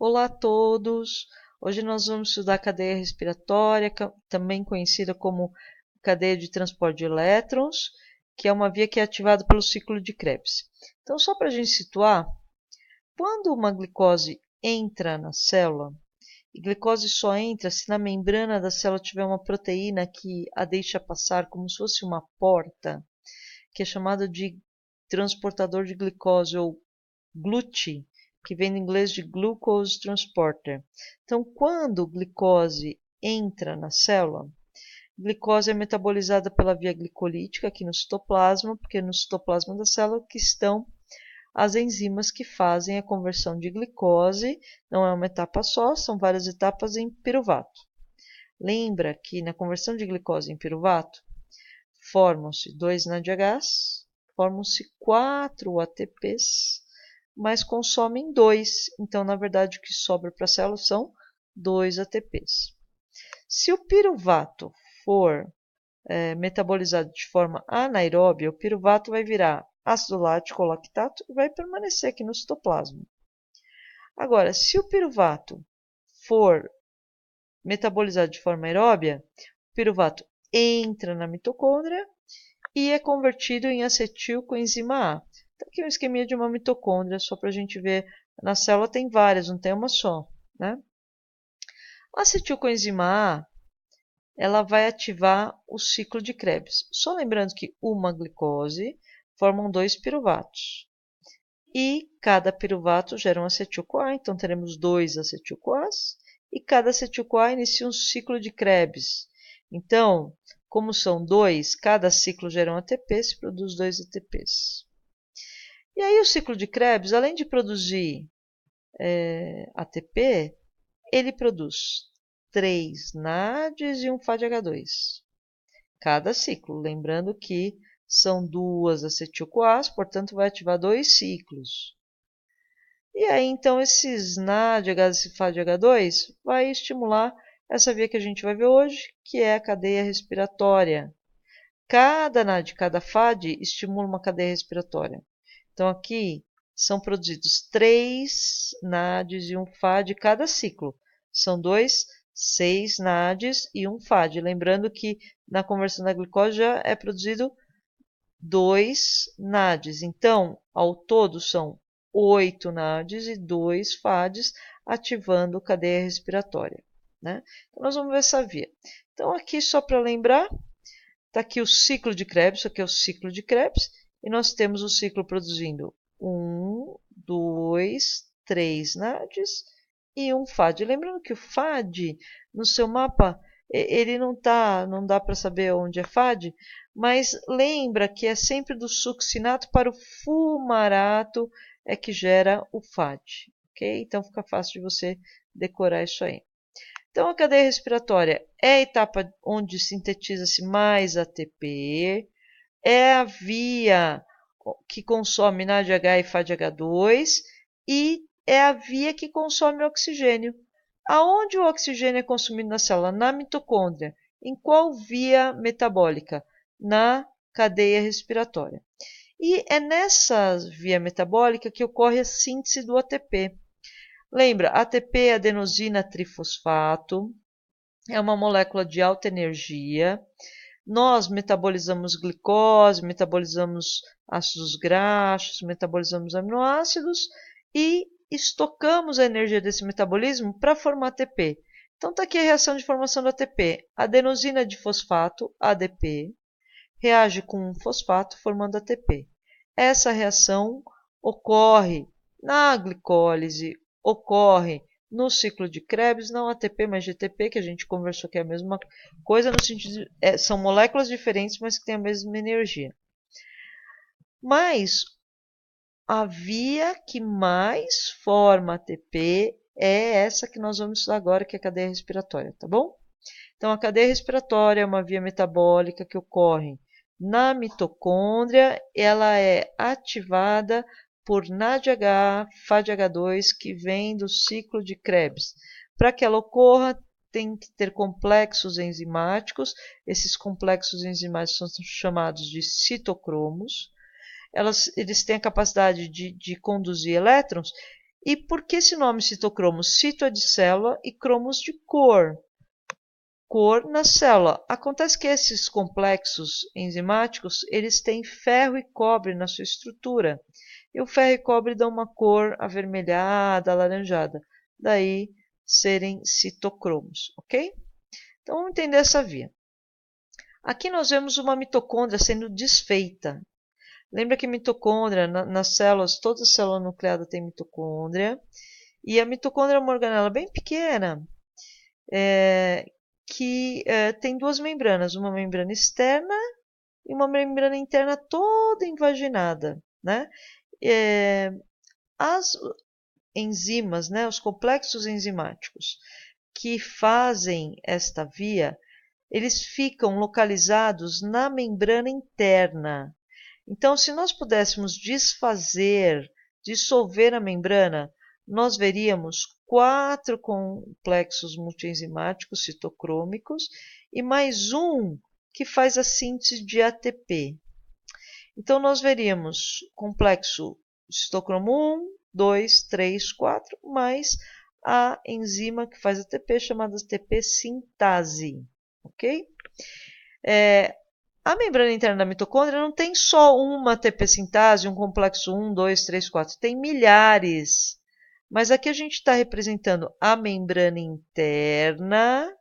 Olá a todos! Hoje nós vamos estudar a cadeia respiratória, também conhecida como cadeia de transporte de elétrons, que é uma via que é ativada pelo ciclo de Krebs. Então, só para a gente situar, quando uma glicose entra na célula, e glicose só entra se na membrana da célula tiver uma proteína que a deixa passar como se fosse uma porta, que é chamada de transportador de glicose ou GLUT, que vem do inglês de Glucose Transporter. Então, quando glicose entra na célula, glicose é metabolizada pela via glicolítica aqui no citoplasma, porque no citoplasma da célula que estão as enzimas que fazem a conversão de glicose, não é uma etapa só, são várias etapas em piruvato. Lembra que na conversão de glicose em piruvato, formam-se 2 NADHs, formam-se 4 ATPs, mas consomem 2. Então, na verdade, o que sobra para a célula são 2 ATPs. Se o piruvato for metabolizado de forma anaeróbia, o piruvato vai virar ácido lático ou lactato e vai permanecer aqui no citoplasma. Agora, se o piruvato for metabolizado de forma aeróbia, o piruvato entra na mitocôndria e é convertido em acetilcoenzima A. Então, aqui é um esqueminha de uma mitocôndria, só para a gente ver. Na célula tem várias, não tem uma só, né? A acetilcoenzima A, ela vai ativar o ciclo de Krebs. Só lembrando que uma glicose formam 2 piruvatos. E cada piruvato gera um acetil-CoA, então teremos 2 acetil-CoAs. E cada acetil-CoA inicia um ciclo de Krebs. Então, como são 2, cada ciclo gera um ATP, se produz 2 ATPs. E aí o ciclo de Krebs, além de produzir ATP, ele produz 3 NADs e um FADH2. Cada ciclo, lembrando que são 2 acetil-CoAs, portanto vai ativar 2 ciclos. E aí então esses NADH e FADH2 vai estimular essa via que a gente vai ver hoje, que é a cadeia respiratória. Cada NAD, cada FAD estimula uma cadeia respiratória. Então, aqui são produzidos 3 NADs e um FAD cada ciclo. São 6 NADs e um FAD. Lembrando que na conversão da glicose já é produzido 2 NADs. Então, ao todo, são 8 NADs e 2 FADs ativando a cadeia respiratória, né? Então, nós vamos ver essa via. Então, aqui, só para lembrar, está aqui o ciclo de Krebs, isso aqui é o ciclo de Krebs, e nós temos o ciclo produzindo 2, 3 NADs e um FAD. Lembrando que o FAD, no seu mapa, ele não dá para saber onde é FAD, mas lembra que é sempre do succinato para o fumarato é que gera o FAD, ok? Então fica fácil de você decorar isso aí. Então, a cadeia respiratória é a etapa onde sintetiza-se mais ATP, é a via que consome NADH e FADH2 e é a via que consome oxigênio. Aonde o oxigênio é consumido na célula? Na mitocôndria. Em qual via metabólica? Na cadeia respiratória. E é nessa via metabólica que ocorre a síntese do ATP. Lembra, ATP é adenosina trifosfato, é uma molécula de alta energia. Nós metabolizamos glicose, metabolizamos ácidos graxos, metabolizamos aminoácidos e estocamos a energia desse metabolismo para formar ATP. Então está aqui a reação de formação do ATP. Adenosina difosfato, ADP, reage com um fosfato formando ATP. Essa reação ocorre na glicólise, ocorre no ciclo de Krebs, não ATP, mas GTP, que a gente conversou que é a mesma coisa, no sentido de, são moléculas diferentes, mas que têm a mesma energia. Mas a via que mais forma ATP é essa que nós vamos estudar agora, que é a cadeia respiratória, tá bom? Então, a cadeia respiratória é uma via metabólica que ocorre na mitocôndria, ela é ativada por NADH, FADH2, que vem do ciclo de Krebs. Para que ela ocorra, tem que ter complexos enzimáticos. Esses complexos enzimáticos são chamados de citocromos. Eles têm a capacidade de conduzir elétrons E por que esse nome citocromos? Cito é de célula e cromos de cor. Cor na célula. Acontece que esses complexos enzimáticos, eles têm ferro e cobre na sua estrutura. E o ferro e cobre dão uma cor avermelhada, alaranjada. Daí serem citocromos, ok? Então vamos entender essa via. Aqui nós vemos uma mitocôndria sendo desfeita. Lembra que mitocôndria, nas células, toda célula nucleada tem mitocôndria. E a mitocôndria é uma organela bem pequena, que tem duas membranas, uma membrana externa e uma membrana interna toda invaginada, né? As enzimas, né, os complexos enzimáticos que fazem esta via, eles ficam localizados na membrana interna. Então, se nós pudéssemos dissolver a membrana, nós veríamos 4 complexos multienzimáticos citocrômicos e mais um que faz a síntese de ATP. Então, nós veríamos complexo citocromo 1, 2, 3, 4, mais a enzima que faz ATP, chamada ATP sintase. Ok? A membrana interna da mitocôndria não tem só uma ATP sintase, um complexo 1, 2, 3, 4. Tem milhares. Mas aqui a gente está representando a membrana interna.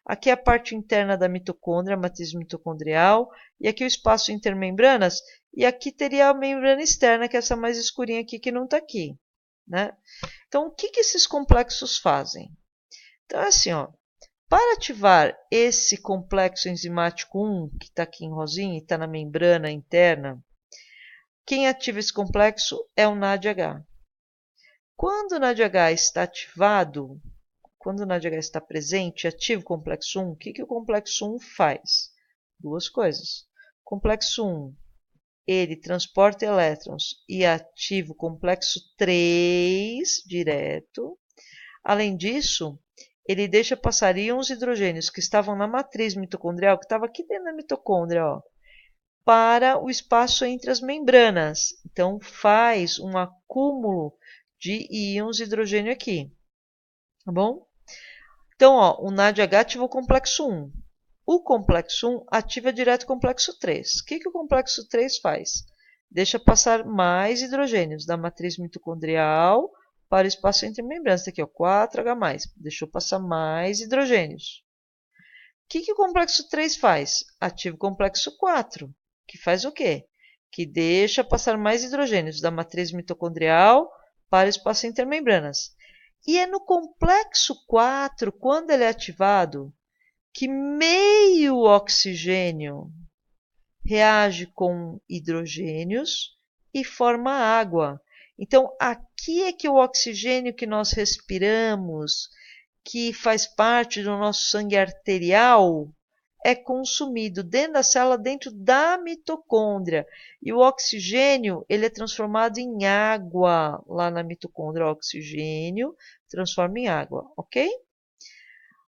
Aqui é a parte interna da mitocôndria, a matriz mitocondrial. E aqui o espaço intermembranas. E aqui teria a membrana externa, que é essa mais escurinha aqui, que não está aqui, né? Então, o que esses complexos fazem? Então, é assim, ó. Para ativar esse complexo enzimático 1, que está aqui em rosinha e está na membrana interna, quem ativa esse complexo é o NADH. Quando o NADH está ativado, quando o NADH está presente e ativa o complexo 1, o que o complexo 1 faz? Duas coisas. O complexo 1, ele transporta elétrons e ativa o complexo 3 direto. Além disso, ele deixa passar íons hidrogênios que estavam na matriz mitocondrial, que estava aqui dentro da mitocôndria, ó, para o espaço entre as membranas. Então, faz um acúmulo de íons hidrogênio aqui. Tá bom? Então, ó, o NADH ativa o complexo 1. O complexo 1 ativa direto o complexo 3. O que o complexo 3 faz? Deixa passar mais hidrogênios da matriz mitocondrial para o espaço entre membranas. Está aqui, ó, 4H+. Deixou passar mais hidrogênios. O que o complexo 3 faz? Ativa o complexo 4, que faz o quê? Que deixa passar mais hidrogênios da matriz mitocondrial para o espaço intermembranas. E é no complexo 4, quando ele é ativado, que meio oxigênio reage com hidrogênios e forma água. Então, aqui é que o oxigênio que nós respiramos, que faz parte do nosso sangue arterial, é consumido dentro da célula, dentro da mitocôndria. E o oxigênio, ele é transformado em água lá na mitocôndria. O oxigênio transforma em água, ok?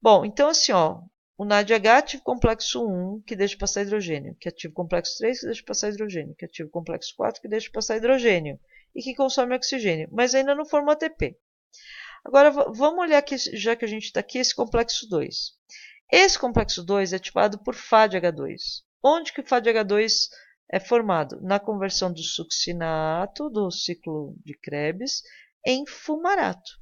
Bom, então assim, ó, o NADH ativa o complexo 1, que deixa passar hidrogênio, que ativa o complexo 3, que deixa passar hidrogênio, que ativa o complexo 4, que deixa passar hidrogênio, e que consome oxigênio, mas ainda não formou ATP. Agora, vamos olhar aqui, já que a gente está aqui, esse complexo 2. Esse complexo 2 é ativado por FADH2. Onde que o FADH2 é formado? Na conversão do succinato, do ciclo de Krebs, em fumarato.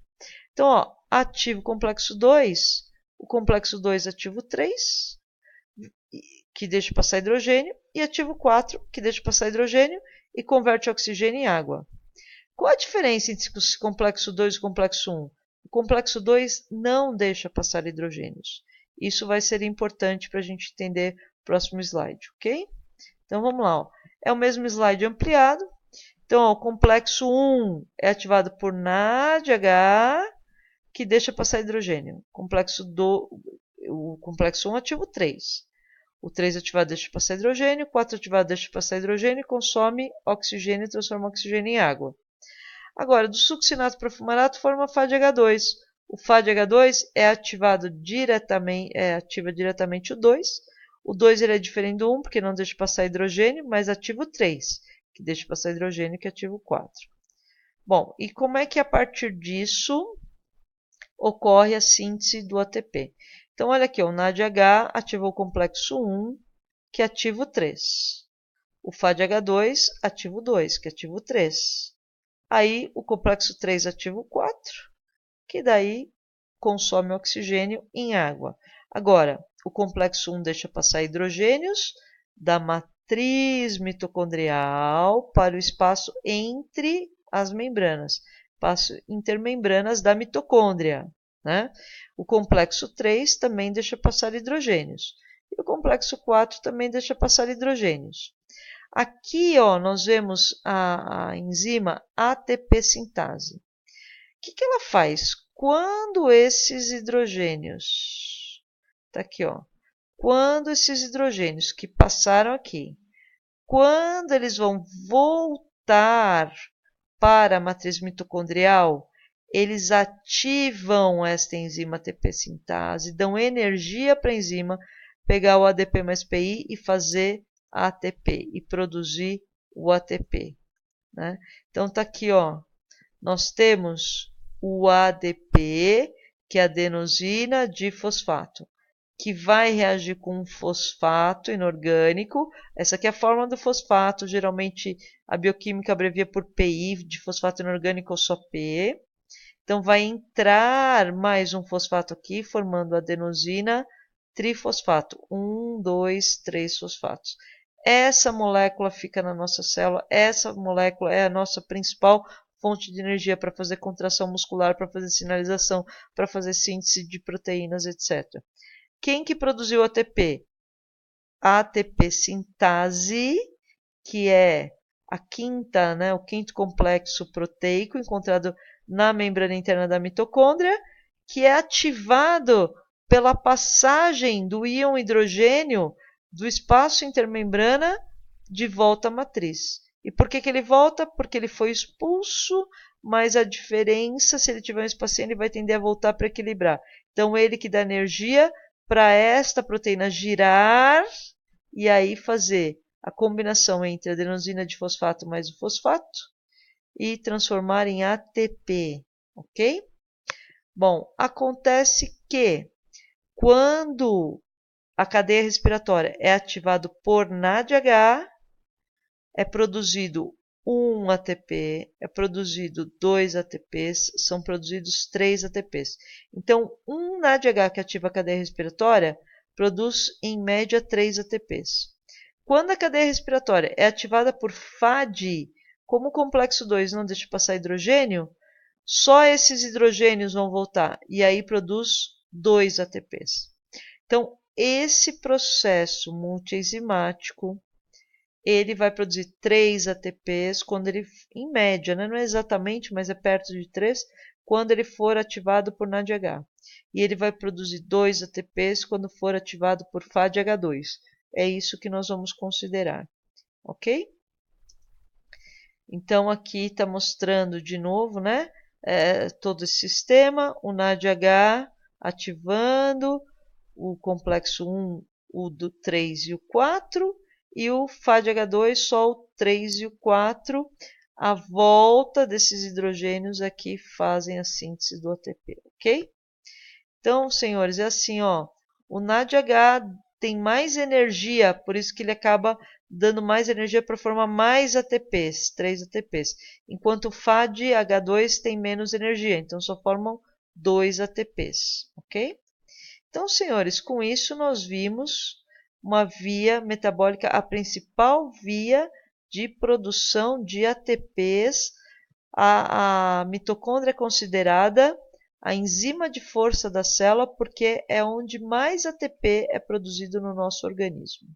Então, ó, ativa o complexo 2, o complexo 2 ativa o 3, que deixa passar hidrogênio, e ativa o 4, que deixa passar hidrogênio, e converte oxigênio em água. Qual a diferença entre o complexo 2 e o complexo 1? O complexo 2 não deixa passar hidrogênios. Isso vai ser importante para a gente entender o próximo slide, ok? Então vamos lá. Ó. É o mesmo slide ampliado. Então, ó, o complexo 1 é ativado por NADH, que deixa passar hidrogênio. O complexo 1 ativa o 3. O 3 ativado deixa passar hidrogênio, o 4 ativado deixa passar hidrogênio e consome oxigênio e transforma oxigênio em água. Agora, do succinato para fumarato forma FADH2. O FADH2 ativa diretamente o 2. O 2 ele é diferente do 1, porque não deixa passar hidrogênio, mas ativa o 3, que deixa passar hidrogênio, que ativa o 4. Bom, e como é que a partir disso ocorre a síntese do ATP? Então, olha aqui, o NADH ativou o complexo 1, que ativa o 3. O FADH2 ativa o 2, que ativa o 3. Aí, o complexo 3 ativa o 4, que daí consome oxigênio em água. Agora, o complexo 1 deixa passar hidrogênios da matriz mitocondrial para o espaço entre as membranas, espaço intermembranas da mitocôndria, né? O complexo 3 também deixa passar hidrogênios. E o complexo 4 também deixa passar hidrogênios. Aqui, ó, nós vemos a enzima ATP sintase. O que ela faz? Quando esses hidrogênios, tá aqui, ó, quando esses hidrogênios que passaram aqui, quando eles vão voltar para a matriz mitocondrial, eles ativam esta enzima ATP sintase, dão energia para a enzima pegar o ADP mais PI e fazer ATP e produzir o ATP, né? Então tá aqui, ó, nós temos o ADP, que é adenosina difosfato, que vai reagir com um fosfato inorgânico. Essa aqui é a fórmula do fosfato, geralmente a bioquímica abrevia por PI, de fosfato inorgânico ou só P. Então vai entrar mais um fosfato aqui, formando adenosina trifosfato. 1, 2, 3 fosfatos. Essa molécula fica na nossa célula, essa molécula é a nossa principal fonte de energia para fazer contração muscular, para fazer sinalização, para fazer síntese de proteínas, etc. Quem que produziu ATP? A ATP sintase, que é a quinta, né, o quinto complexo proteico encontrado na membrana interna da mitocôndria, que é ativado pela passagem do íon hidrogênio do espaço intermembrana de volta à matriz. E por que ele volta? Porque ele foi expulso, mas a diferença, se ele tiver um espacinho, ele vai tender a voltar para equilibrar. Então, ele que dá energia para esta proteína girar e aí fazer a combinação entre a adenosina de fosfato mais o fosfato e transformar em ATP, ok? Bom, acontece que quando a cadeia respiratória é ativada por NADH, é produzido 1 ATP, é produzido 2 ATPs, são produzidos 3 ATPs. Então, um NADH que ativa a cadeia respiratória produz, em média, 3 ATPs. Quando a cadeia respiratória é ativada por FAD, como o complexo 2 não deixa passar hidrogênio, só esses hidrogênios vão voltar e aí produz 2 ATPs. Então, esse processo multienzimático, ele vai produzir 3 ATPs quando ele, em média, né? Não é exatamente, mas é perto de 3, quando ele for ativado por NADH. E ele vai produzir 2 ATPs quando for ativado por FADH2. É isso que nós vamos considerar, ok? Então, aqui está mostrando de novo, né? Todo esse sistema, o NADH ativando o complexo 1, o do 3 e o 4, e o FADH2 só o 3 e o 4. A volta desses hidrogênios aqui fazem a síntese do ATP, ok? Então, senhores, é assim, ó, o NADH tem mais energia, por isso que ele acaba dando mais energia para formar mais ATPs, 3 ATPs, enquanto o FADH2 tem menos energia, então só formam 2 ATPs, ok? Então, senhores, com isso nós vimos uma via metabólica, a principal via de produção de ATPs. A mitocôndria é considerada a enzima de força da célula porque é onde mais ATP é produzido no nosso organismo.